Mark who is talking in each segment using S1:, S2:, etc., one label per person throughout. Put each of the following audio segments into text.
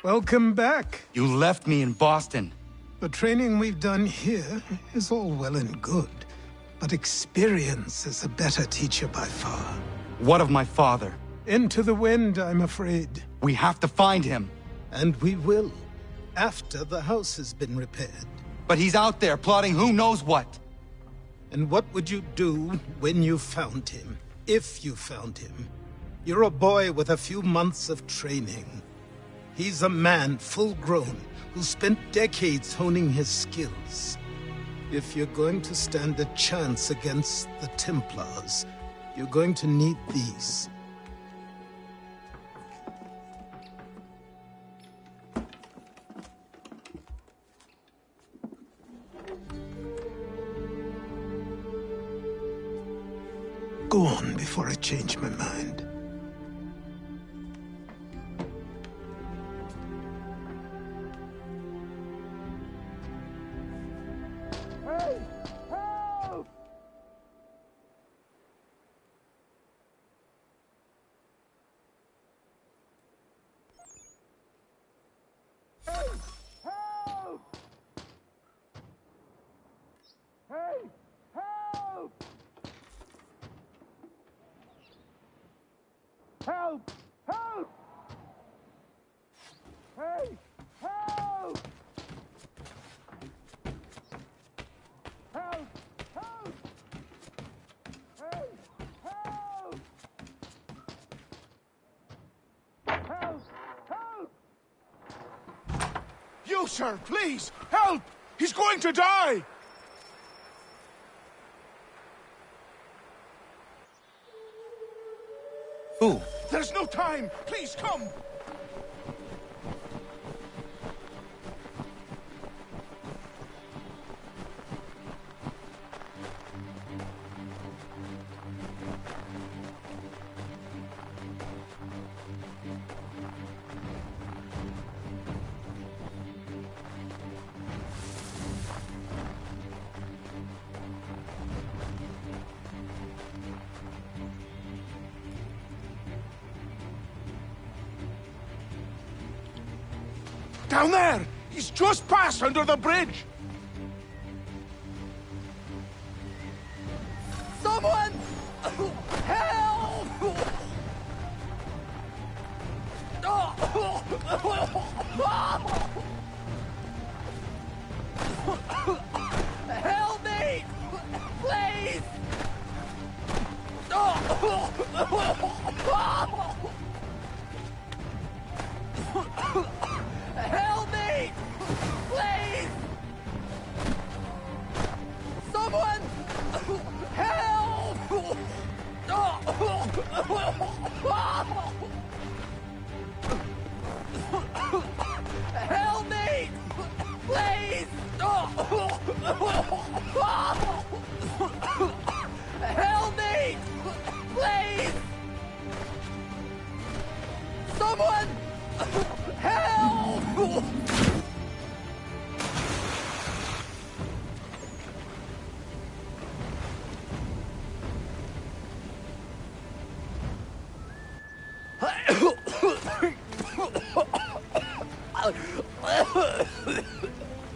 S1: Welcome back.
S2: You left me in Boston.
S1: The training we've done here is all well and good, but experience is a better teacher by far.
S2: What of my father?
S1: Into the wind, I'm afraid.
S2: We have to find him.
S1: And we will, after the house has been repaired.
S2: But he's out there plotting who knows what.
S1: And what would you do when you found him? If you found him? You're a boy with a few months of training. He's a man, full grown, who spent decades honing his skills. If you're going to stand a chance against the Templars, you're going to need these. Go on before I change my mind.
S3: Hey! Help! Hey! Help! Hey! Help! Help! Help! Hey! Help! Help! Help! Hey! Help! Help! Help!
S4: You, sir, please, help! He's going to die!
S2: Who?
S4: There's no time! Please, come! Down there! He's just passed under the bridge!
S3: Someone! Help! Help me! Please! Help me! Please! Someone! Help! Help me! Please! Help me! Please! Someone! Help!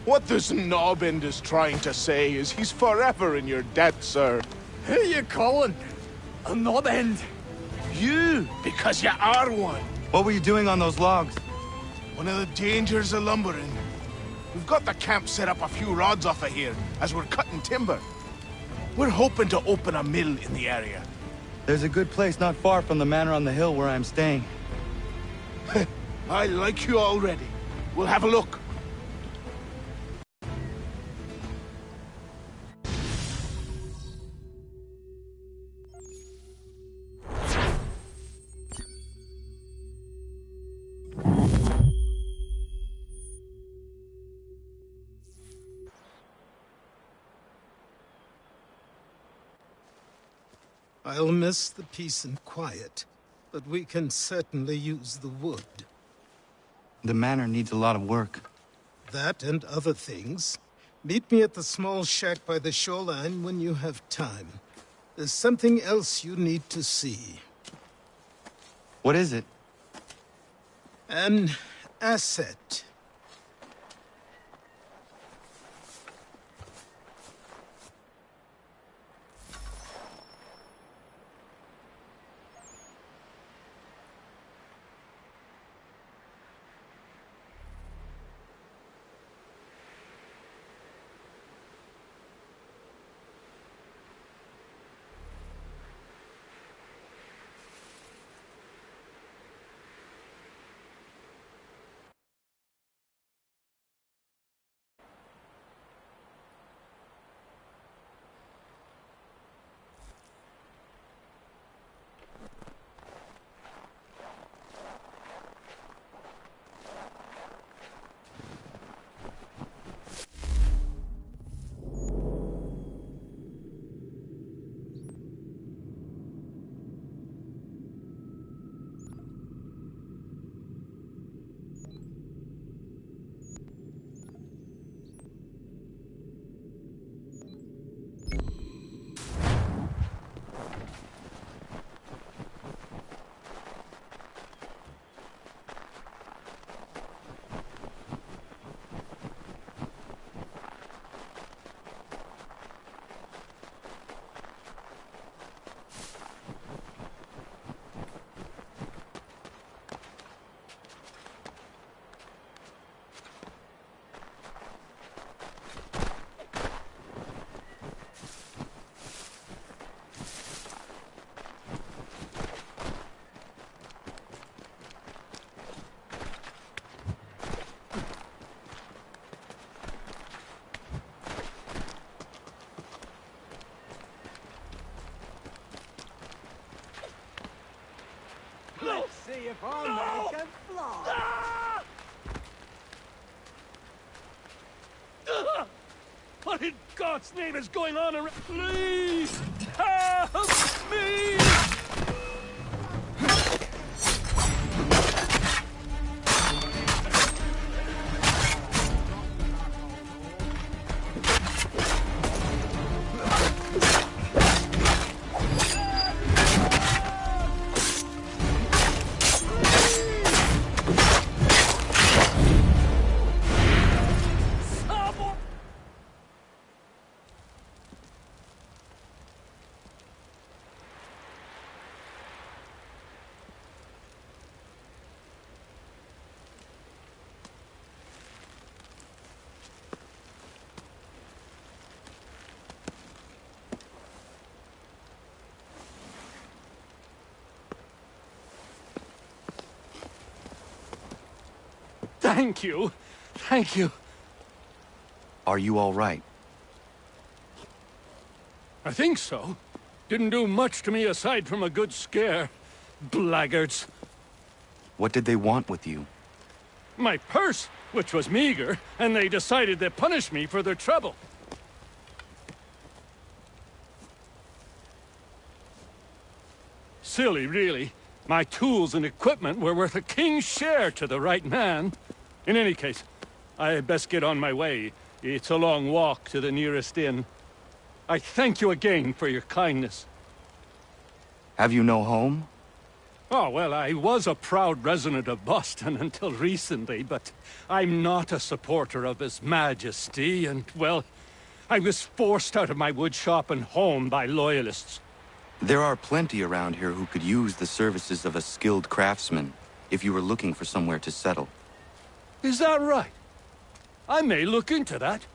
S4: What this knobend is trying to say is he's forever in your debt, sir.
S3: Who you calling? A knob end?
S4: You, because you are one.
S2: What were you doing on those logs?
S4: One of the dangers of lumbering. We've got the camp set up a few rods off of here, as we're cutting timber. We're hoping to open a mill in the area.
S2: There's a good place not far from the manor on the hill where I'm staying.
S4: I like you already. We'll have a look.
S1: I'll miss the peace and quiet, but we can certainly use the wood.
S2: The manor needs a lot of work.
S1: That and other things. Meet me at the small shack by the shoreline when you have time. There's something else you need to see.
S2: What is it?
S1: An asset.
S3: Let's see if our man can fly.
S5: What in God's name is going on around? Please help me! Thank you. Thank you.
S2: Are you all right?
S5: I think so. Didn't do much to me aside from a good scare. Blackguards.
S2: What did they want with you?
S5: My purse, which was meager, and they decided to punish me for their trouble. Silly, really. My tools and equipment were worth a king's share to the right man. In any case, I had best get on my way. It's a long walk to the nearest inn. I thank you again for your kindness.
S2: Have you no home?
S5: Oh, well, I was a proud resident of Boston until recently, but I'm not a supporter of His Majesty, and, well, I was forced out of my woodshop and home by loyalists.
S2: There are plenty around here who could use the services of a skilled craftsman, if you were looking for somewhere to settle.
S5: Is that right? I may look into that.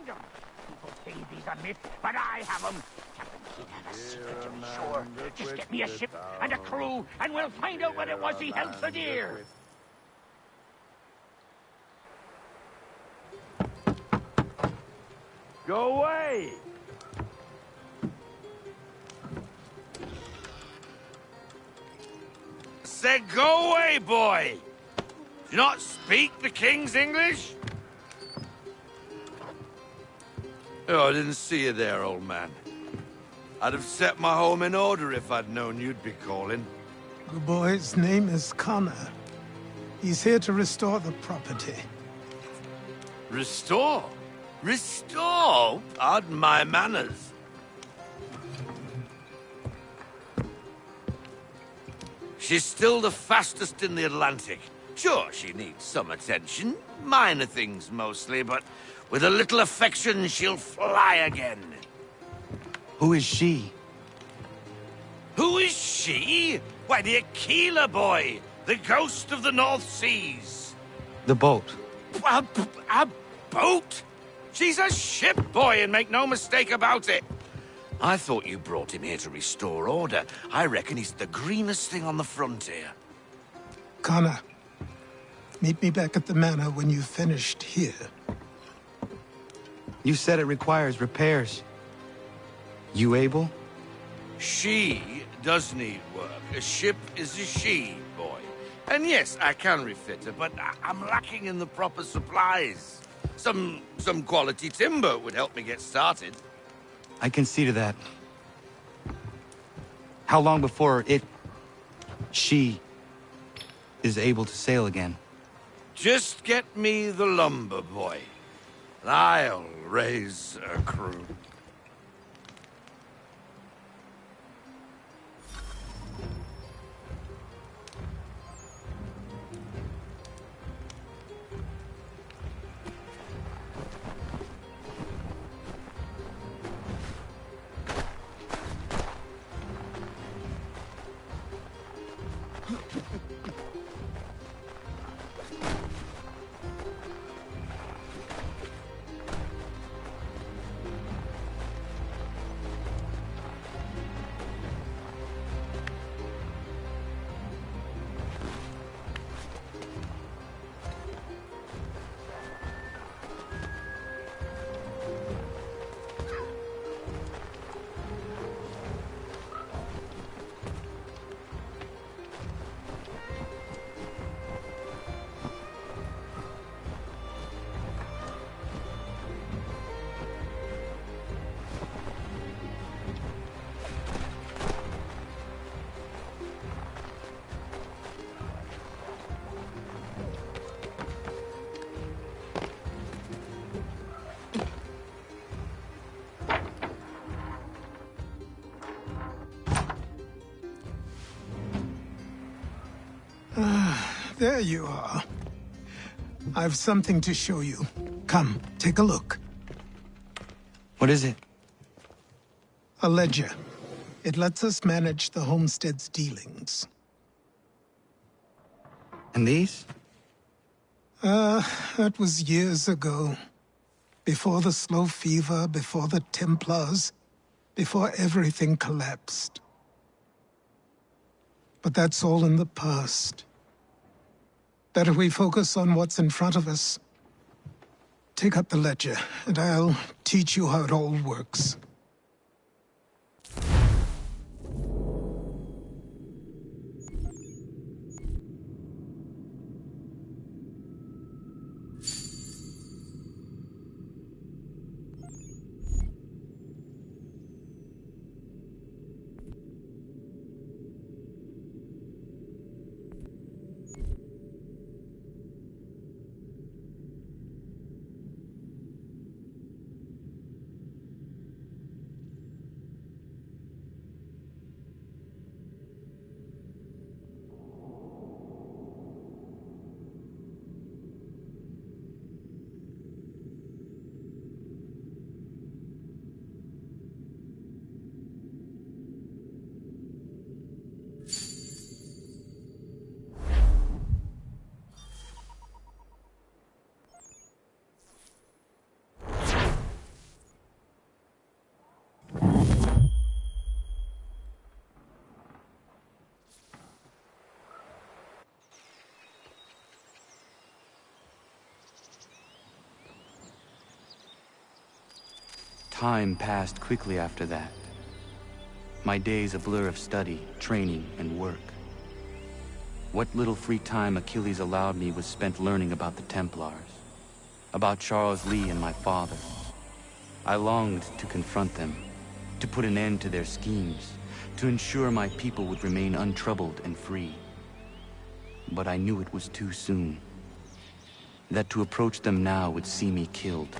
S6: found them. People say these are myths, but I have them. Captain Kidd had a secret to be sure. Just get me a ship and a crew, and we'll find out what it was he held so dear.
S7: Go away!
S8: Said go away, boy! Do you not speak the King's English? Oh, I didn't see you there, old man. I'd have set my home in order if I'd known you'd be calling.
S1: The boy's name is Connor. He's here to restore the property.
S8: Restore? Restore? Pardon my manners. She's still the fastest in the Atlantic. Sure, she needs some attention. Minor things mostly, but with a little affection, she'll fly again.
S2: Who is she?
S8: Who is she? Why, the Aquila boy, the ghost of the North Seas.
S2: The boat.
S8: A boat? She's a ship, boy, and make no mistake about it. I thought you brought him here to restore order. I reckon he's the greenest thing on the frontier.
S1: Connor, meet me back at the manor when you've finished here.
S2: You said it requires repairs. You able?
S8: She does need work. A ship is a she, boy. And yes, I can refit her, but I'm lacking in the proper supplies. Some quality timber would help me get started.
S2: I can see to that. How long before she is able to sail again?
S8: Just get me the lumber, boy. And I'll raise a crew.
S1: There you are. I've something to show you. Come, take a look.
S2: What is it?
S1: A ledger. It lets us manage the homestead's dealings.
S2: And these?
S1: That was years ago. Before the slow fever, before the Templars, before everything collapsed. But that's all in the past. Better we focus on what's in front of us. Take up the ledger, and I'll teach you how it all works.
S2: Time passed quickly after that. My days a blur of study, training, and work. What little free time Achilles allowed me was spent learning about the Templars, about Charles Lee and my father. I longed to confront them, to put an end to their schemes, to ensure my people would remain untroubled and free. But I knew it was too soon, that to approach them now would see me killed.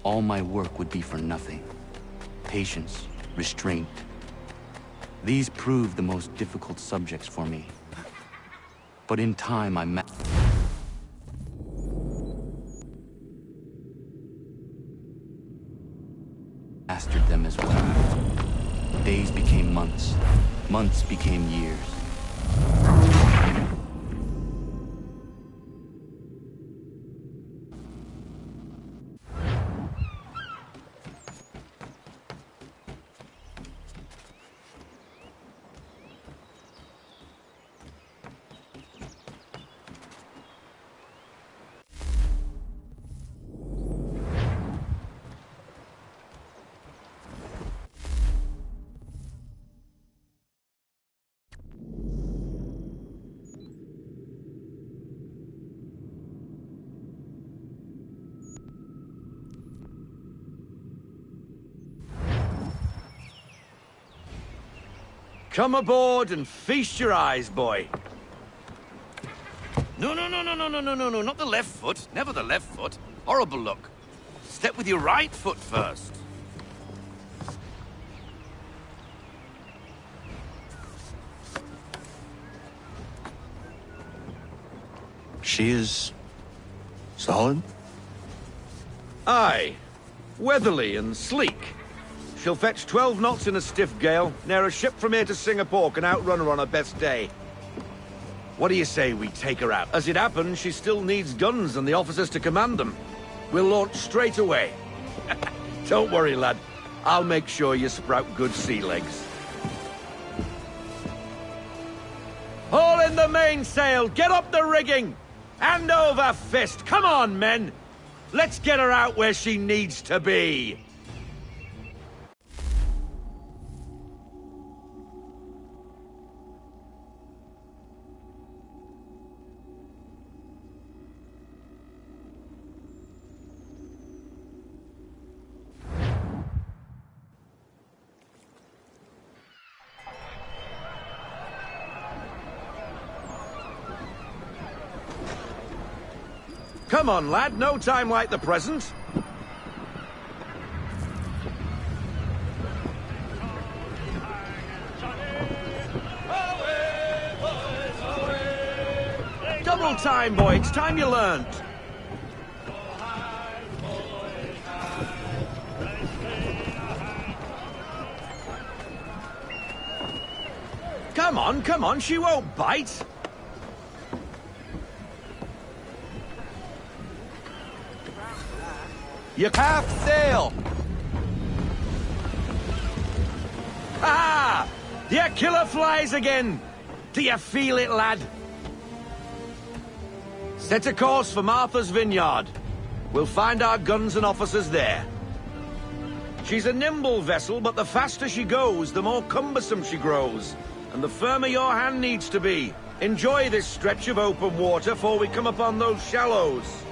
S2: All my work would be for nothing. Patience, restraint. These proved the most difficult subjects for me. But in time, I mastered them as well. Days became months. Months became years.
S8: Come aboard and feast your eyes, boy. No, not the left foot. Never the left foot. Horrible look. Step with your right foot first.
S2: She is solid?
S8: Aye. Weatherly and sleek. She'll fetch 12 knots in a stiff gale, ne'er a ship from here to Singapore can outrun her on her best day. What do you say we take her out? As it happens, she still needs guns and the officers to command them. We'll launch straight away. Don't worry, lad. I'll make sure you sprout good sea legs. Haul in the mainsail! Get up the rigging! Hand over fist! Come on, men! Let's get her out where she needs to be! Come on, lad. No time like the present. Double time, boy. It's time you learned. Come on. She won't bite. You half sail! Ah! The killer flies again! Do you feel it, lad? Set a course for Martha's Vineyard. We'll find our guns and officers there. She's a nimble vessel, but the faster she goes, the more cumbersome she grows. And the firmer your hand needs to be. Enjoy this stretch of open water before we come upon those shallows.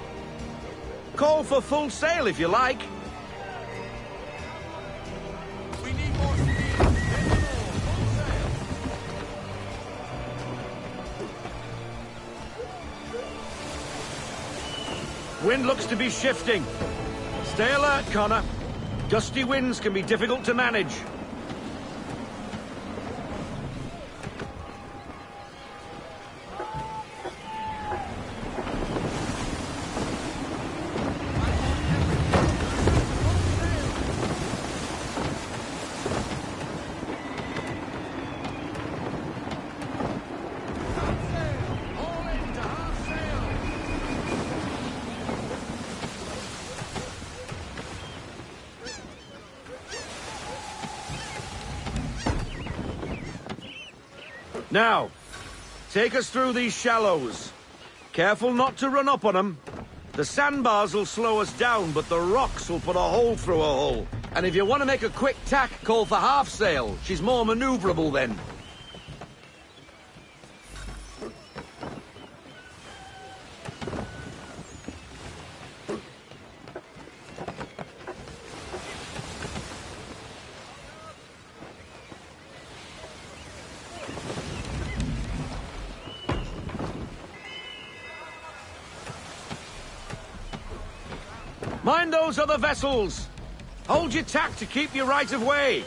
S8: Call for full sail if you like. We need more speed. Wind looks to be shifting. Stay alert, Connor. Gusty winds can be difficult to manage. Now, take us through these shallows. Careful not to run up on them. The sandbars will slow us down, but the rocks will put a hole through a hull. And if you want to make a quick tack, call for half sail. She's more maneuverable then. Mind those other vessels! Hold your tack to keep your right of way!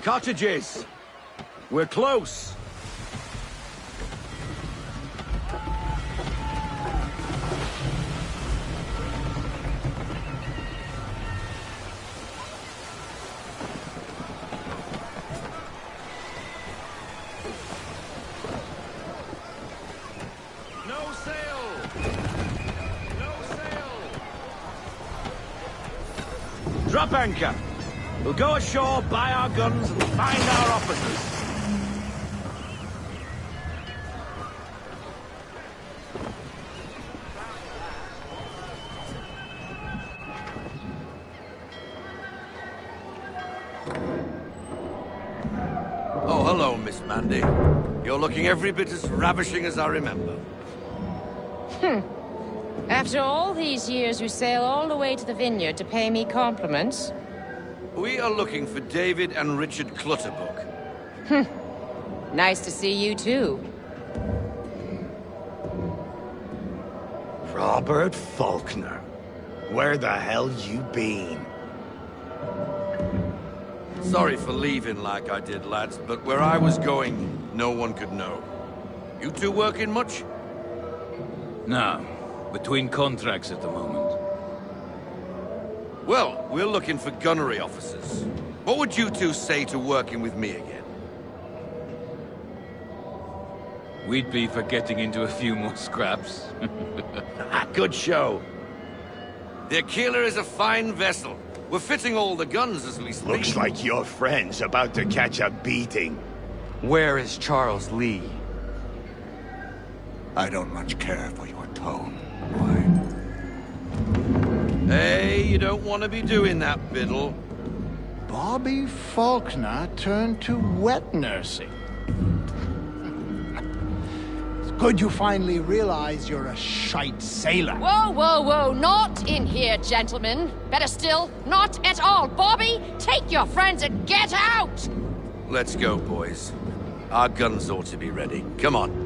S8: Cottages! We're close! No sail! No sail! Drop anchor! We'll go ashore, buy our guns, and find our officers. Oh, hello, Miss Mandy. You're looking every bit as ravishing as I remember.
S7: After all these years, you sail all the way to the vineyard to pay me compliments?
S8: We are looking for David and Richard Clutterbuck.
S7: Nice to see you, too.
S9: Robert Faulkner. Where the hell you been?
S8: Sorry for leaving like I did, lads, but where I was going, no one could know. You two working much?
S10: No. Between contracts at the moment.
S8: Well, we're looking for gunnery officers. What would you two say to working with me again?
S10: We'd be for getting into a few more scraps.
S8: Good show. The Aquila is a fine vessel. We're fitting all the guns as we speak.
S9: Looks like your friend's about to catch a beating.
S2: Where is Charles Lee?
S9: I don't much care for your tone.
S8: Hey, you don't want to be doing that, Biddle.
S9: Bobby Faulkner turned to wet nursing. It's good you finally realize you're a shite sailor.
S7: Whoa, whoa, whoa, not in here, gentlemen. Better still, not at all. Bobby, take your friends and get out!
S8: Let's go, boys. Our guns ought to be ready. Come on.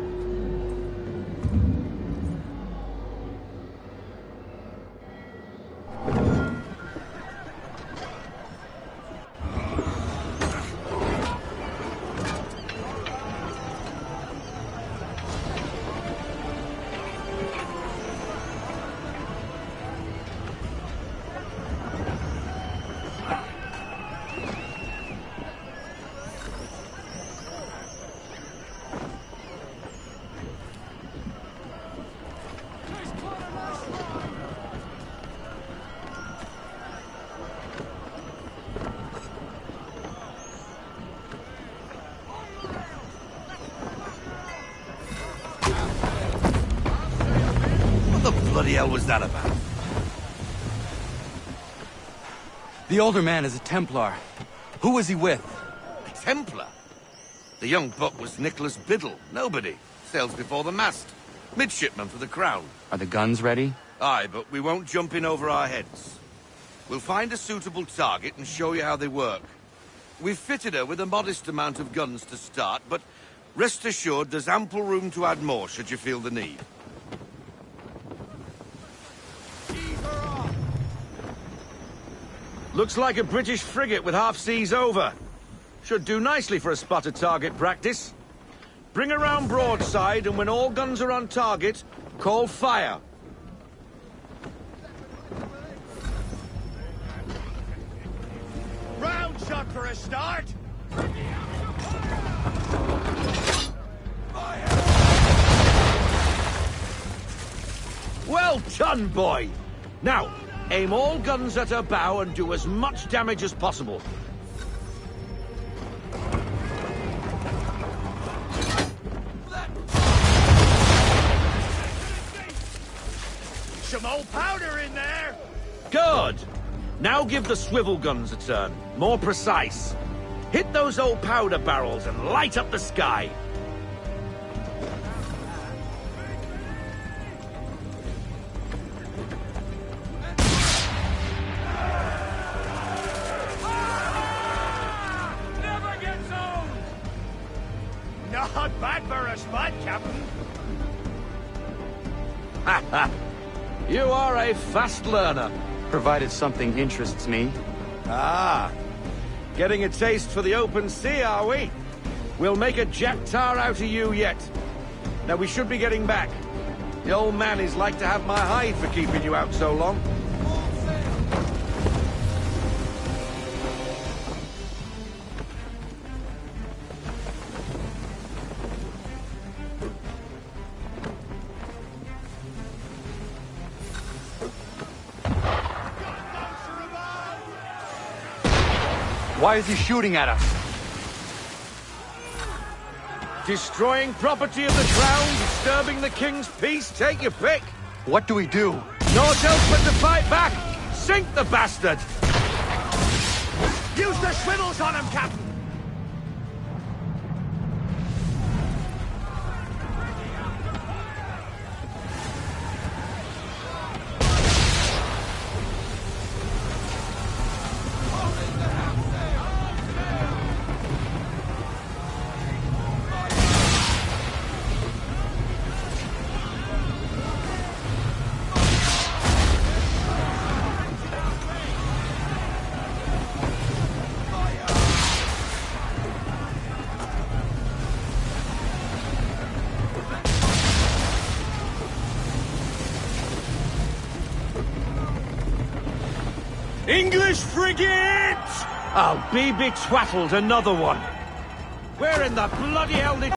S8: bloody hell was that about?
S2: The older man is a Templar. Who was he with?
S8: A Templar? The young buck was Nicholas Biddle. Nobody. Sails before the mast. Midshipman for the Crown.
S2: Are the guns ready?
S8: Aye, but we won't jump in over our heads. We'll find a suitable target and show you how they work. We've fitted her with a modest amount of guns to start, but rest assured there's ample room to add more should you feel the need.
S11: Looks like a British frigate with half seas over. Should do nicely for a spotted target practice. Bring her round broadside, and when all guns are on target, call fire.
S6: Round shot for a start!
S11: Well done, boy! Now, aim all guns at her bow and do as much damage as possible.
S6: Some old powder in there!
S11: Good! Now give the swivel guns a turn. More precise. Hit those old powder barrels and light up the sky.
S6: Never gets old! Not bad for a spot, Captain.
S11: Ha ha! You are a fast learner.
S2: Provided something interests me.
S11: Ah, getting a taste for the open sea, are we? We'll make a jack tar out of you yet. Now we should be getting back. The old man is like to have my hide for keeping you out so long.
S2: Why is he shooting at us?
S11: Destroying property of the crown, disturbing the king's peace, take your pick.
S2: What do we do?
S11: Naught else but to fight back. Sink the bastard.
S6: Use the swivels on him, Captain!
S11: English frigate! I'll be betwattled, another one. Where in the bloody hell did...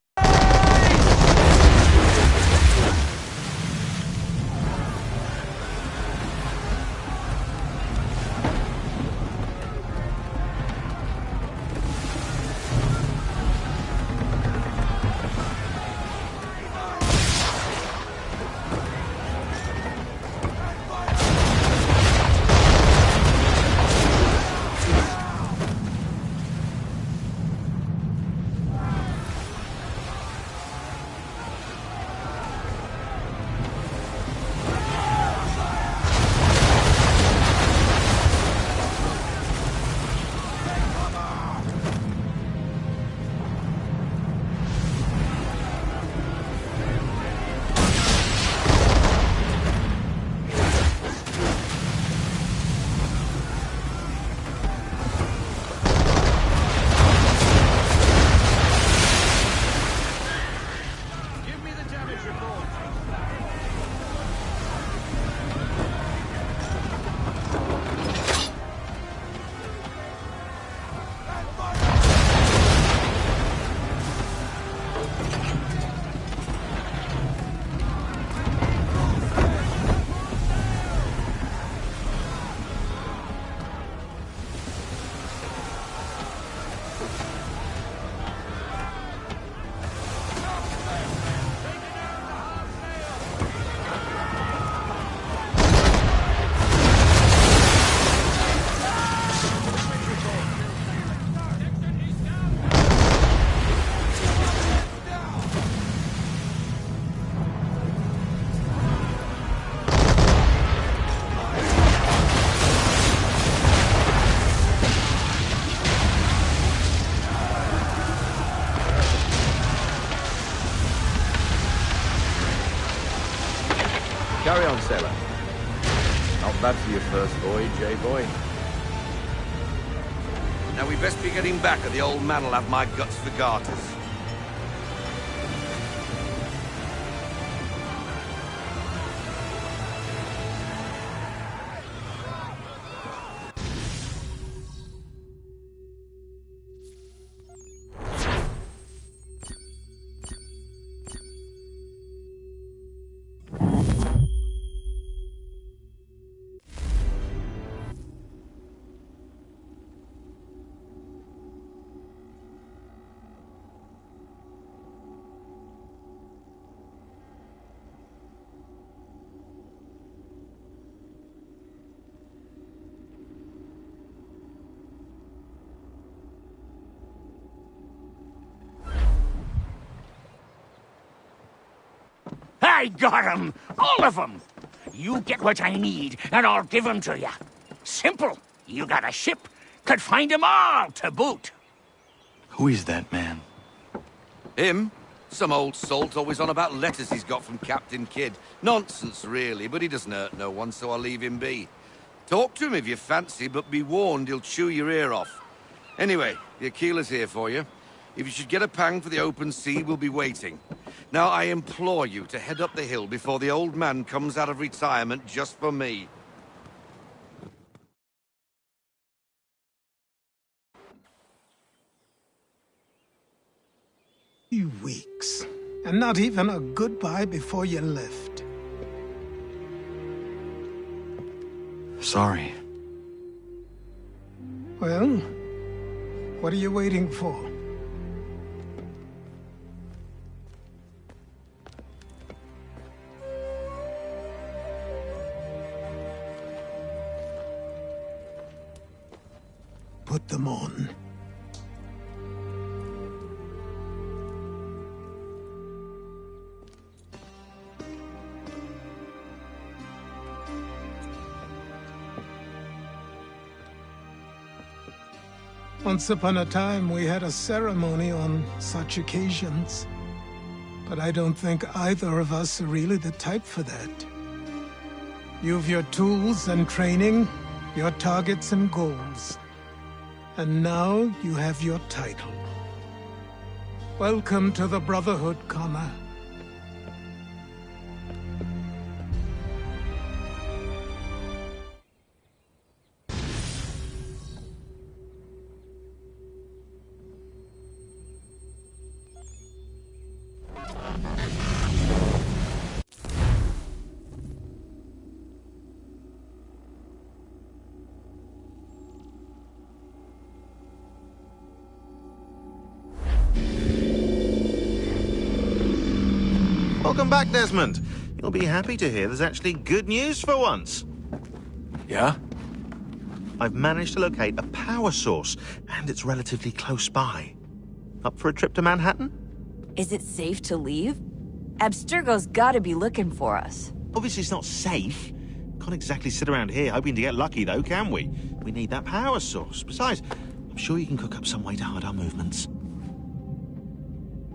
S11: Carry on, sailor. Not bad for your first voyage, eh, boy?
S8: Now we best be getting back, or the old man will have my guts for garters.
S6: I got 'em! All of 'em! You get what I need, and I'll give 'em to you. Simple. You got a ship, could find 'em all to boot.
S2: Who is that man?
S8: Him? Some old salt always on about letters he's got from Captain Kidd. Nonsense, really, but he doesn't hurt no one, so I'll leave him be. Talk to him if you fancy, but be warned he'll chew your ear off. Anyway, the Aquila's here for you. If you should get a pang for the open sea, we'll be waiting. Now, I implore you to head up the hill before the old man comes out of retirement just for me.
S1: Few weeks, and not even a goodbye before you left.
S2: Sorry.
S1: Well, what are you waiting for? Put them on. Once upon a time, we had a ceremony on such occasions. But I don't think either of us are really the type for that. You've your tools and training, your targets and goals. And now you have your title. Welcome to the Brotherhood, Connor.
S12: Welcome back, Desmond. You'll be happy to hear there's actually good news for once.
S10: Yeah?
S12: I've managed to locate a power source, and it's relatively close by. Up for a trip to Manhattan?
S13: Is it safe to leave? Abstergo's gotta be looking for us.
S12: Obviously it's not safe. Can't exactly sit around here hoping to get lucky, though, can we? We need that power source. Besides, I'm sure you can cook up some way to hide our movements.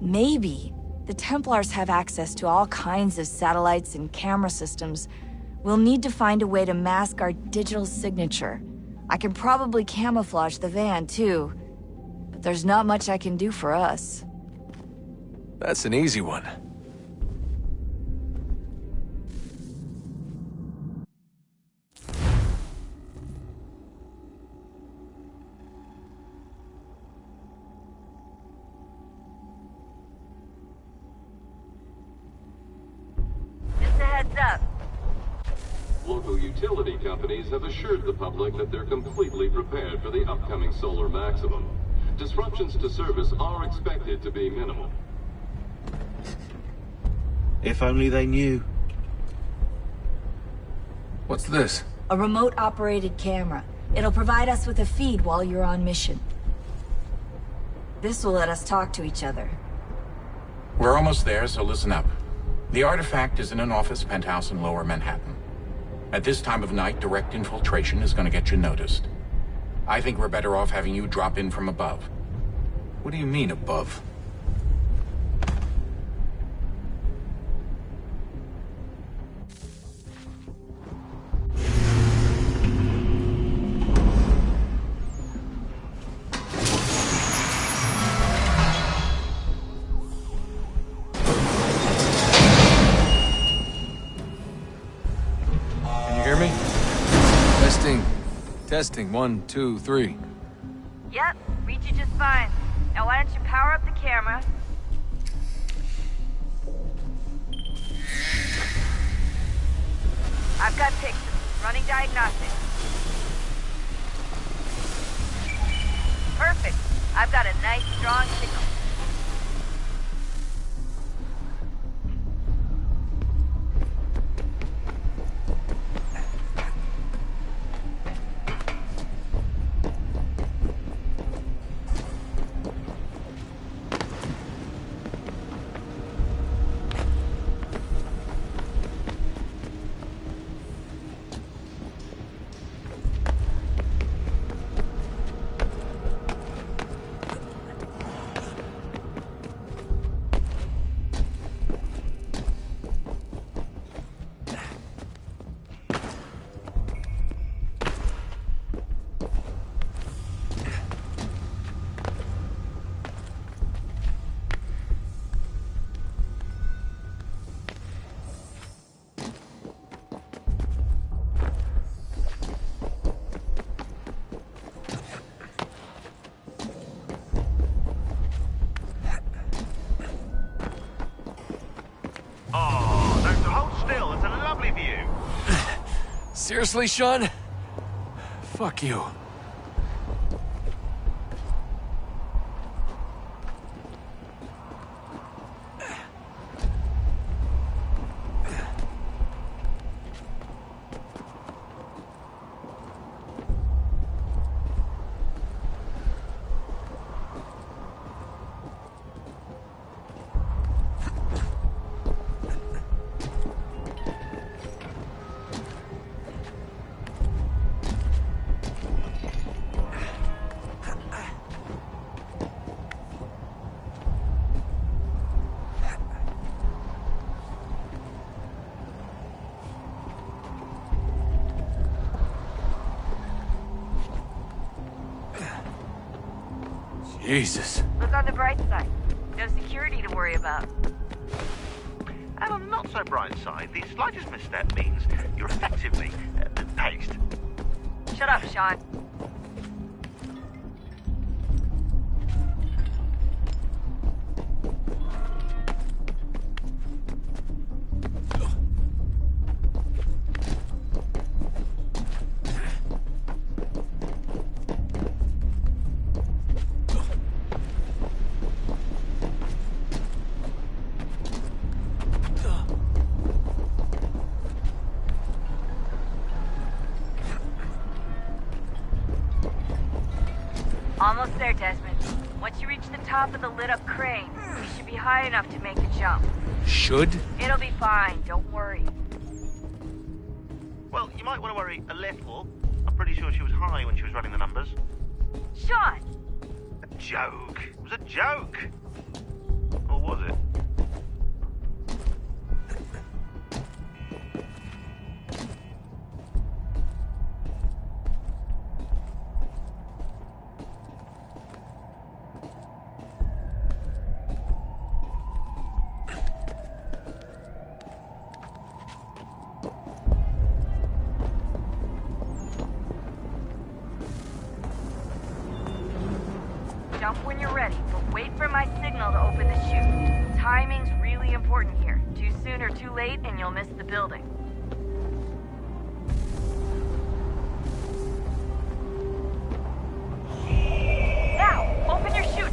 S13: Maybe. The Templars have access to all kinds of satellites and camera systems. We'll need to find a way to mask our digital signature. I can probably camouflage the van, too. But there's not much I can do for us.
S10: That's an easy one.
S14: Local utility companies have assured the public that they're completely prepared for the upcoming solar maximum. Disruptions to service are expected to be minimal.
S12: If only they knew.
S10: What's this?
S13: A remote-operated camera. It'll provide us with a feed while you're on mission. This will let us talk to each other.
S15: We're almost there, so listen up. The artifact is in an office penthouse in Lower Manhattan. At this time of night, direct infiltration is going to get you noticed. I think we're better off having you drop in from above.
S10: What do you mean, above?
S16: Testing. Testing. 1, 2, 3.
S13: Yep, read you just fine. Now why don't you power up the camera? I've got pictures. Running diagnostics. Perfect. I've got a nice, strong signal.
S16: Seriously, Sean? Fuck you. Jesus.
S13: Look on the bright side. No security to worry about.
S17: And on the not so bright side, the slightest misstep means you're effectively paced.
S13: Shut up, Sean. Almost there, Desmond. Once you reach the top of the lit-up crane, you should be high enough to make the jump.
S16: Should?
S13: It'll be fine, don't worry.
S17: Well, you might want to worry a little. I'm pretty sure she was high when she was running the numbers.
S13: Sean!
S17: A joke. It was a joke. Or was it?
S13: Jump when you're ready, but wait for my signal to open the chute. Timing's really important here. Too soon or too late, and you'll miss the building. Now, open your chute!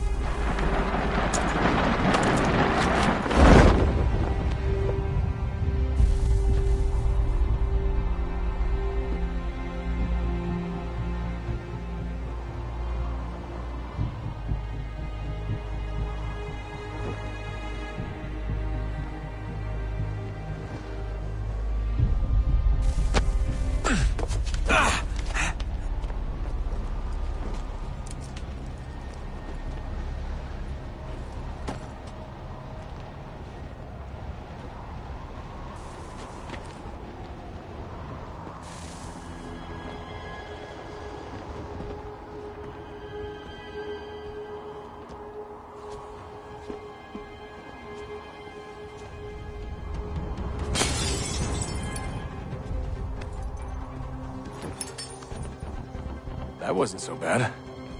S16: That wasn't so bad.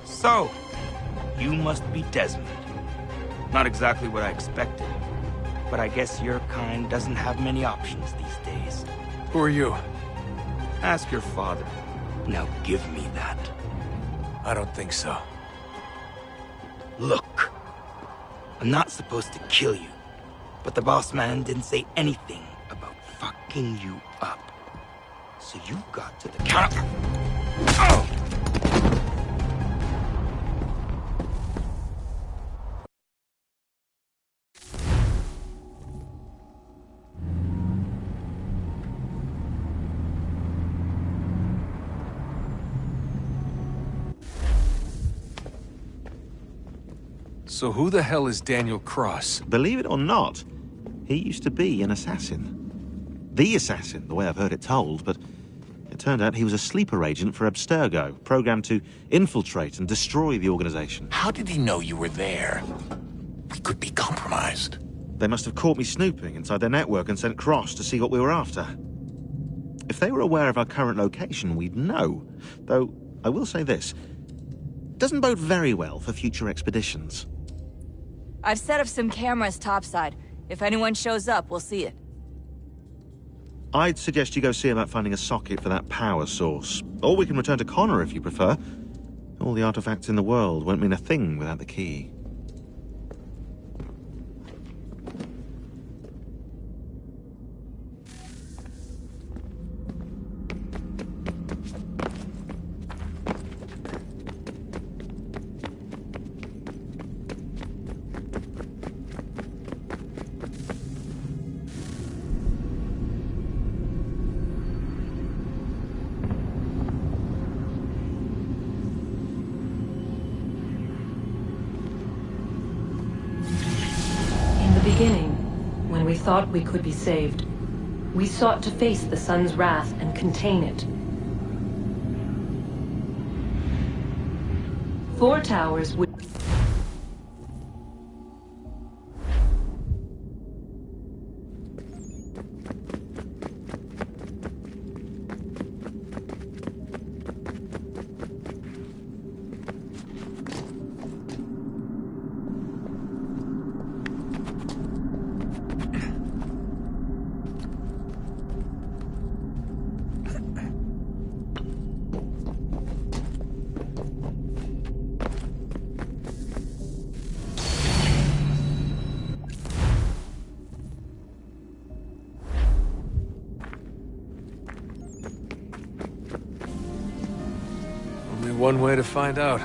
S18: So, you must be Desmond. Not exactly what I expected, but I guess your kind doesn't have many options these days.
S16: Who are you?
S18: Ask your father. Now give me that.
S16: I don't think so.
S18: Look, I'm not supposed to kill you, but the boss man didn't say anything about fucking you up. So you got to the counter. Oh!
S16: So who the hell is Daniel Cross?
S12: Believe it or not, he used to be an assassin. The assassin, the way I've heard it told, but it turned out he was a sleeper agent for Abstergo, programmed to infiltrate and destroy the organization.
S15: How did he know you were there? We could be compromised.
S12: They must have caught me snooping inside their network and sent Cross to see what we were after. If they were aware of our current location, we'd know. Though, I will say this. Doesn't bode very well for future expeditions.
S13: I've set up some cameras topside. If anyone shows up, we'll see it.
S12: I'd suggest you go see about finding a socket for that power source. Or we can return to Connor if you prefer. All the artifacts in the world won't mean a thing without the key.
S19: When we thought we could be saved, we sought to face the sun's wrath and contain it. 4 towers would...
S16: One way to find out.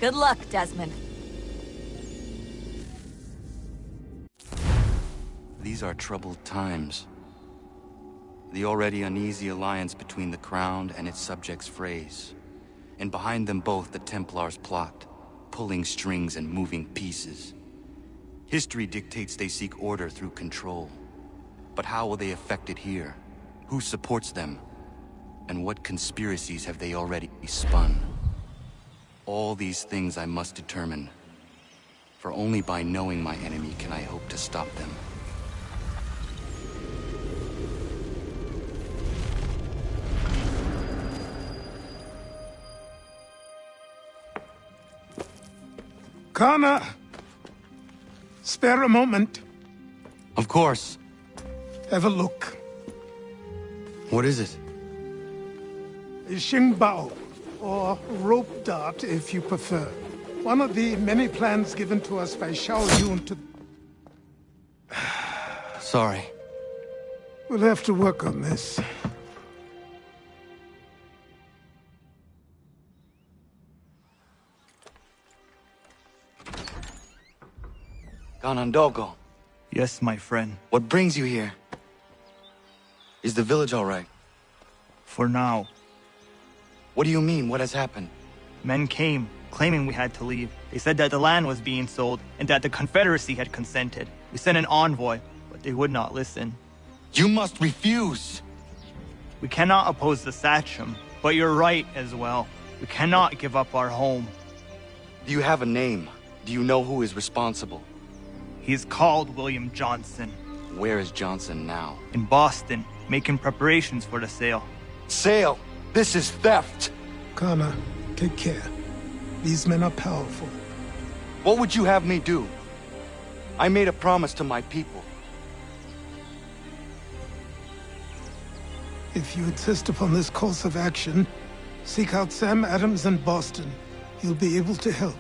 S13: Good luck, Desmond.
S2: These are troubled times. The already uneasy alliance between the Crown and its subjects frays. And behind them both the Templars plot, pulling strings and moving pieces. History dictates they seek order through control. But how will they affect it here? Who supports them? And what conspiracies have they already spun? All these things I must determine. For only by knowing my enemy can I hope to stop them.
S1: Connor! Spare a moment.
S2: Of course.
S1: Have a look.
S2: What is it?
S1: A Xingbao, or rope dart if you prefer. One of the many plans given to us by Xiao Yun to...
S2: Sorry.
S1: We'll have to work on this.
S2: Ganondogo.
S20: Yes, my friend.
S2: What brings you here? Is the village all right?
S20: For now.
S2: What do you mean? What has happened?
S20: Men came, claiming we had to leave. They said that the land was being sold, and that the Confederacy had consented. We sent an envoy, but they would not listen.
S2: You must refuse!
S20: We cannot oppose the Sachem, but you're right as well. We cannot give up our home.
S2: Do you have a name? Do you know who is responsible?
S20: He is called William Johnson.
S2: Where is Johnson now?
S20: In Boston, making preparations for the sale.
S2: Sale? This is theft!
S1: Kana, take care. These men are powerful.
S2: What would you have me do? I made a promise to my people.
S1: If you insist upon this course of action, seek out Sam Adams in Boston. He'll be able to help.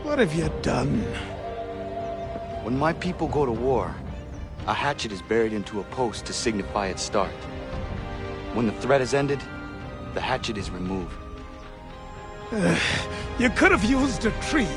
S1: What have you done?
S2: When my people go to war, a hatchet is buried into a post to signify its start. When the threat is ended, the hatchet is removed.
S1: You could have used a tree.